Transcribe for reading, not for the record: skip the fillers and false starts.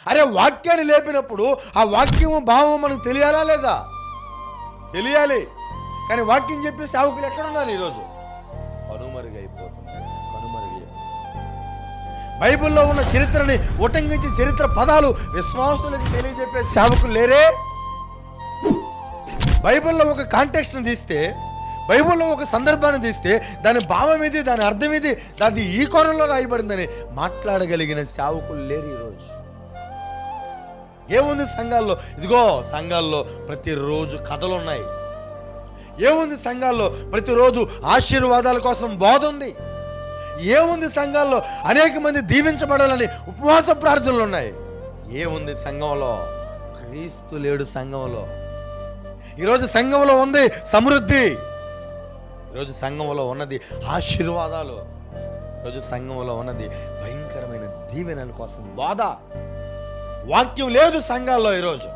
అరే వాక్యాన్ని లేపినప్పుడు ఆ వాక్యము భావం మనకు తెలియాలా లేదా? తెలియాలి. కానీ వాక్యం చెప్పే సేవకులు ఎక్కడ ఉన్నారు ఈరోజు? కనుమరుగైపోతున్నారు. బైబిల్లో ఉన్న చరిత్రని ఉటంకించి చరిత్ర పదాలు విశ్వాసులకు తెలియజెప్పే సేవకులు లేరే. బైబిల్లో ఒక కాంటెక్స్ట్ని తీస్తే, బైబిల్లో ఒక సందర్భాన్ని తీస్తే దాని భావం ఇది, దాని అర్థం ఇది, దాని ఈ కోణంలో రాయబడిందని మాట్లాడగలిగిన సేవకులు లేరు ఈరోజు. ఏముంది సంఘాల్లో? ఇదిగో సంఘాల్లో ప్రతిరోజు కథలు ఉన్నాయి. ఏముంది సంఘాల్లో? ప్రతిరోజు ఆశీర్వాదాల కోసం బోధ ఉంది. ఏముంది సంఘాల్లో? అనేక మంది దీవించబడాలని ఉపవాస ప్రార్థనలు ఉన్నాయి. ఏముంది సంఘంలో? క్రీస్తు లేడు సంఘంలో. ఈరోజు సంఘంలో ఉంది సమృద్ధి, ఈరోజు సంఘంలో ఉన్నది ఆశీర్వాదాలు, ఈరోజు సంఘంలో ఉన్నది భయంకరమైన దీవెనల కోసం బోధ. వాక్యం లేదు సంఘాల్లో ఈరోజు.